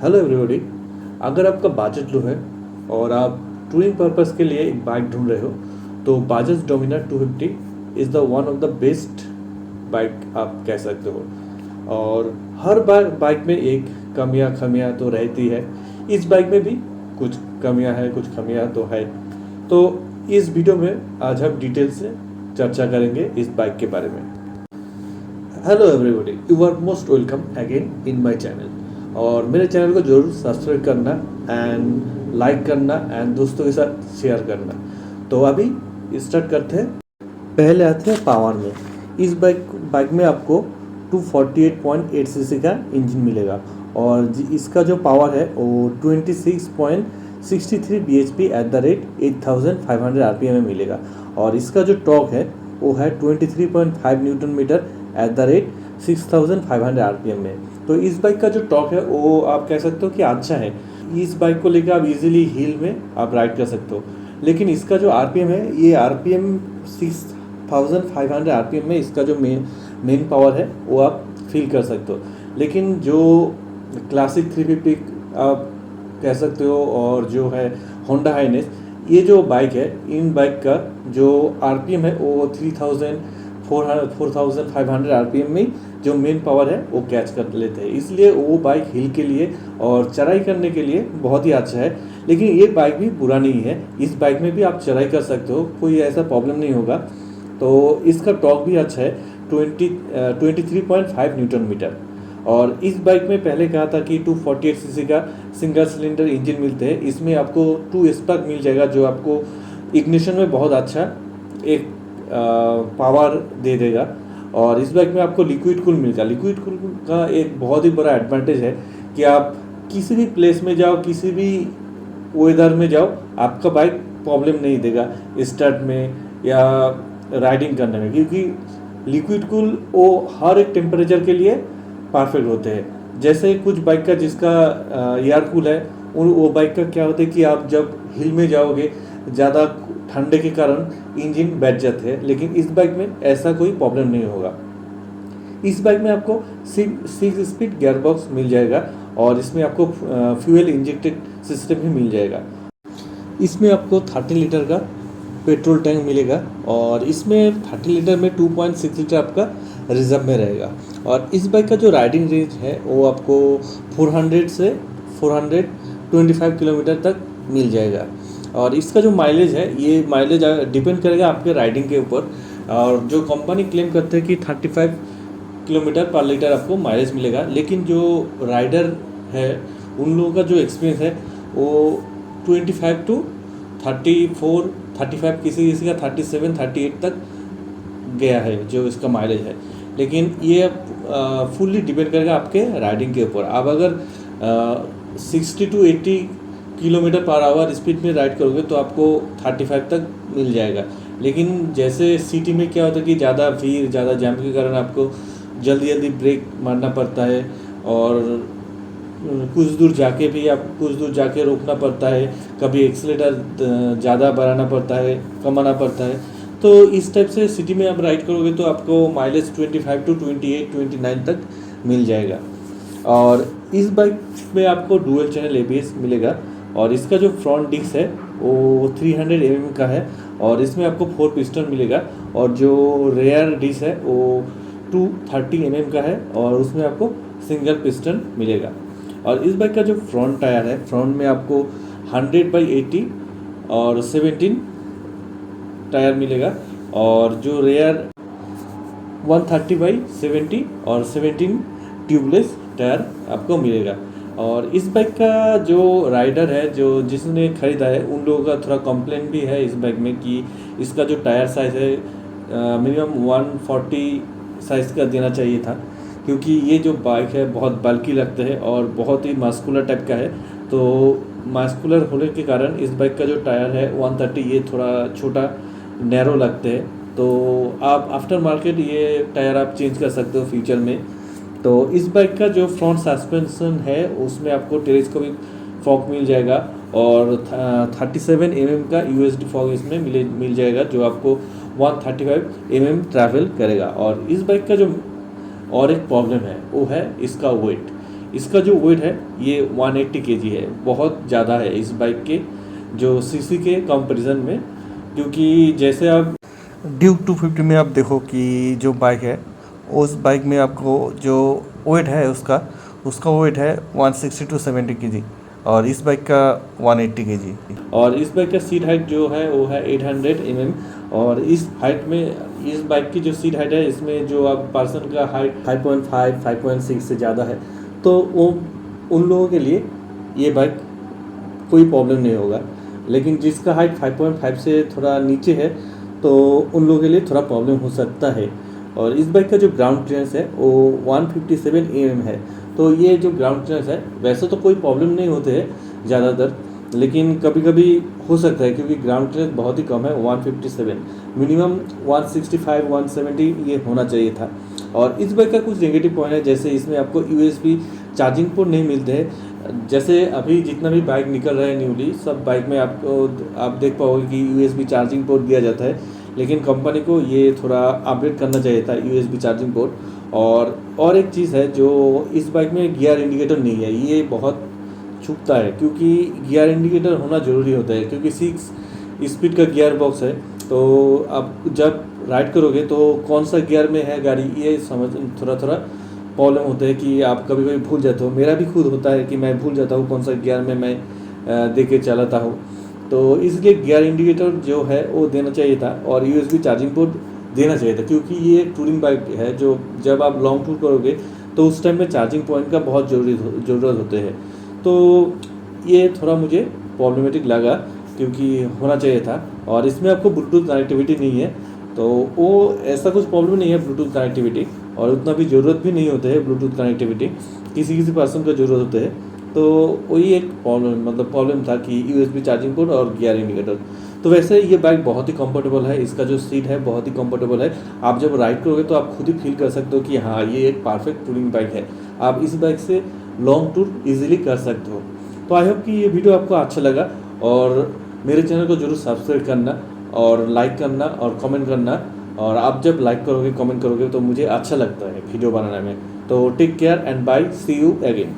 Hello everybody. अगर आपका budget low है और आप टूरिंग पर्पस के लिए एक बाइक ढूंढ रहे हो तो Bajaj Dominar 250 is the one of the best bike आप कह सकते हो। और हर बार बाइक में एक कमियां तो रहती है। इस बाइक में भी कुछ कमियां है, कुछ कमियां तो है। तो इस वीडियो में आज हम डिटेल से चर्चा करेंगे इस बाइक के बारे में। Hello everybody, you are most welcome again in my channel. और मेरे चैनल को जरूर सब्सक्राइब करना एंड लाइक करना एंड दोस्तों के साथ शेयर करना। तो अभी स्टार्ट करते हैं। पहले आते हैं पावर में। इस बाइक में आपको 248.8 सीसी का इंजन मिलेगा और इसका जो पावर है वो 26.63 bhp eight the rate 8500 rpm में मिलेगा। और इसका जो टॉर्क है वो है 23.5 newton metre at the rate 6500 rpm में। तो इस बाइक का जो टॉर्क है वो आप कह सकते हो कि अच्छा है। इस बाइक को लेकर आप इजीली हिल में आप राइड कर सकते हो। लेकिन इसका जो आरपीएम है, ये आरपीएम 6500 आरपीएम में इसका जो मेन पावर है वो आप फील कर सकते हो। लेकिन जो क्लासिक 350 आप कह सकते हो और जो है होंडा हाइनेस, ये जो बाइक है, इन बाइक का जो आरपीएम है वो 4500 आरपीएम में जो मेन पावर है वो कैच कर लेते हैं। इसलिए वो बाइक हिल के लिए और चढ़ाई करने के लिए बहुत ही अच्छा है। लेकिन ये बाइक भी बुरा नहीं है, इस बाइक में भी आप चढ़ाई कर सकते हो, कोई ऐसा प्रॉब्लम नहीं होगा। तो इसका टॉर्क भी अच्छा है, 23.5 न्यूटन मीटर। और इस बाइक में पहले कहा था कि 248 सीसी का सिंगल सिलेंडर इंजन मिलते हैं। इसमें आपको 2 स्पार्क मिल जाएगा जो आपको इग्निशन में बहुत अच्छा एक पावर दे देगा। और इस बाइक में आपको लिक्विड कूल मिलेगा। लिक्विड कूल का एक बहुत ही बड़ा एडवांटेज है कि आप किसी भी प्लेस में जाओ, किसी भी वेदर में जाओ, आपका बाइक प्रॉब्लम नहीं देगा स्टार्ट में या राइडिंग करने में, क्योंकि लिक्विड कूल वो हर एक टेम्परेचर के लिए परफेक्ट होते हैं। जैसे कुछ बाइक का जिसका एयर कूल है, वो बाइक का क्या होता है कि आप जब हिल में जाओगे ज़्यादा ठंडे के कारण इंजन बैठ जाते हैं। लेकिन इस बाइक में ऐसा कोई प्रॉब्लम नहीं होगा। इस बाइक में आपको 6 स्पीड गियर बॉक्स मिल जाएगा और इसमें आपको फ्यूल इंजेक्टेड सिस्टम भी मिल जाएगा। इसमें आपको 30 लीटर का पेट्रोल टैंक मिलेगा और इसमें 30 लीटर में 2.6 लीटर आपका रिजर्व में रहेगा। और इस बाइक का जो राइडिंग रेंज है वो आपको 400 से 425 किलोमीटर तक मिल जाएगा। और इसका जो माइलेज है, ये माइलेज डिपेंड करेगा आपके राइडिंग के ऊपर। और जो कंपनी क्लेम करते हैं कि 35 किलोमीटर पर लीटर आपको माइलेज मिलेगा, लेकिन जो राइडर है उन लोगों का जो एक्सपीरियंस है वो 25 टू 34 35, किसी का 37 38 तक गया है जो इसका माइलेज है। लेकिन ये फुल्ली डिपेंड करेगा आपके राइडिंग के ऊपर। आप अगर 60 to 80 kilometre per hour speed में राइड करोगे तो आपको 35 तक मिल जाएगा। लेकिन जैसे सिटी में क्या होता है कि ज़्यादा भीड़, ज़्यादा जाम के कारण आपको जल्दी ब्रेक मारना पड़ता है और कुछ दूर जाके रोकना पड़ता है, कभी एक्सीलेटर ज़्यादा बढ़ाना पड़ता है, कमाना पड़ता है। तो इस टाइप से सिटी में आप राइड करोगे तो आपको माइलेज 25 टू 28 29 तक मिल जाएगा। और इस बाइक में आपको डुअल चैनल एबीएस मिलेगा और इसका जो फ्रंट डिस्क है वो 300 mm का है और इसमें आपको 4 पिस्टन मिलेगा। और जो रेयर डिस्क है वो 230 mm का है और उसमें आपको सिंगल पिस्टन मिलेगा। और इस बाइक का जो फ्रंट टायर है, फ्रंट में आपको 100/80 और 17 टायर मिलेगा। और जो रेयर 130/70 और 17 ट्यूबलेस टायर आपको मिलेगा। और इस बाइक का जो राइडर है, जो जिसने ख़रीदा है, उन लोगों का थोड़ा कंप्लेंट भी है इस बाइक में कि इसका जो टायर साइज़ है मिनिमम 140 साइज़ का देना चाहिए था, क्योंकि ये जो बाइक है बहुत बल्कि लगता है और बहुत ही मास्कुलर टाइप का है। तो मास्कुलर होने के कारण इस बाइक का जो टायर है 130, ये थोड़ा छोटा नैरो लगते हैं। तो आप आफ्टर मार्केट ये टायर आप चेंज कर सकते हो फ्यूचर में। तो इस बाइक का जो फ्रंट सस्पेंशन है उसमें आपको टेलीस्कोपिक फॉग मिल जाएगा और 37 mm का यूएसडी फॉग इसमें मिल जाएगा जो आपको 135 mm ट्रैवल करेगा। और इस बाइक का जो और एक प्रॉब्लम है वो है इसका वेट। इसका जो वेट है ये 180 केजी है, बहुत ज़्यादा है इस बाइक के जो सीसी के कंपैरिजन में। क्योंकि जैसे आप ड्यूक 250 में आप देखो कि जो बाइक है उस बाइक में आपको जो वेट है उसका वेट है 160 टू 70 केजी, और इस बाइक का 180 केजी। और इस बाइक का सीट हाइट जो है वो है 800 और इस हाइट में इस बाइक की जो सीट हाइट है इसमें जो आप पर्सन का हाइट 5.5 5.6 से ज़्यादा है, तो वो उन लोगों के लिए ये बाइक कोई प्रॉब्लम नहीं होगा। लेकिन जिसका हाइट 5.5 से थोड़ा नीचे है तो उन लोगों के लिए थोड़ा प्रॉब्लम हो सकता है। और इस बाइक का जो ग्राउंड क्लियरेंस है वो 157 है। तो ये जो ग्राउंड क्लियरेंस है वैसे तो कोई प्रॉब्लम नहीं होते हैं ज़्यादातर, लेकिन कभी कभी हो सकता है क्योंकि ग्राउंड क्लियरेंस बहुत ही कम है 157, मिनिमम 165 170 ये होना चाहिए था। और इस बाइक का कुछ नेगेटिव पॉइंट है, जैसे इसमें आपको USB चार्जिंग पोर्ट नहीं मिलते हैं। जैसे अभी जितना भी बाइक निकल रहा है न्यूली, सब बाइक में आपको आप देख पाओगे कि USB चार्जिंग पोर्ट दिया जाता है, लेकिन कंपनी को ये थोड़ा अपडेट करना चाहिए था USB चार्जिंग पोर्ट। और एक चीज़ है जो इस बाइक में गियर इंडिकेटर नहीं है, ये बहुत चूकता है क्योंकि गियर इंडिकेटर होना ज़रूरी होता है, क्योंकि 6 स्पीड का गियर बॉक्स है। तो आप जब राइड करोगे तो कौन सा गियर में है गाड़ी ये समझ थोड़ा प्रॉब्लम होता है कि आप कभी कभी भूल जाते हो। मेरा भी खुद होता है कि मैं भूल जाता हूँ कौन सा गियर में मैं दे के चलाता हूँ। तो इसलिए गियर इंडिकेटर जो है वो देना चाहिए था और USB चार्जिंग पोर्ट देना चाहिए था, क्योंकि ये एक टूरिंग बाइक है जो जब आप लॉन्ग टूर करोगे तो उस टाइम में चार्जिंग पॉइंट का बहुत ज़रूरत होते हैं। तो ये थोड़ा मुझे प्रॉब्लमेटिक लगा क्योंकि होना चाहिए था। और इसमें आपको ब्लूटूथ कनेक्टिविटी नहीं है, तो वो ऐसा कुछ प्रॉब्लम नहीं है ब्लूटूथ कनेक्टिविटी, और उतना भी ज़रूरत भी नहीं होते है ब्लूटूथ कनेक्टिविटी, किसी पर्सन को ज़रूरत होते है। तो वही एक प्रॉब्लम था कि USB चार्जिंग पोर्ट और गियर इंडिकेटर। तो वैसे ये बाइक बहुत ही कंफर्टेबल है, इसका जो सीट है बहुत ही कंफर्टेबल है। आप जब राइड करोगे तो आप खुद ही फील कर सकते हो कि हाँ ये एक परफेक्ट टूरिंग बाइक है, आप इस बाइक से लॉन्ग टूर इजीली कर सकते हो। तो आई होप कि ये वीडियो आपको अच्छा लगा, और मेरे चैनल को जरूर सब्सक्राइब करना और लाइक करना और कमेंट करना। और आप जब लाइक करोगे कमेंट करोगे तो मुझे अच्छा लगता है वीडियो बनाने में। तो take care and bye, see you again.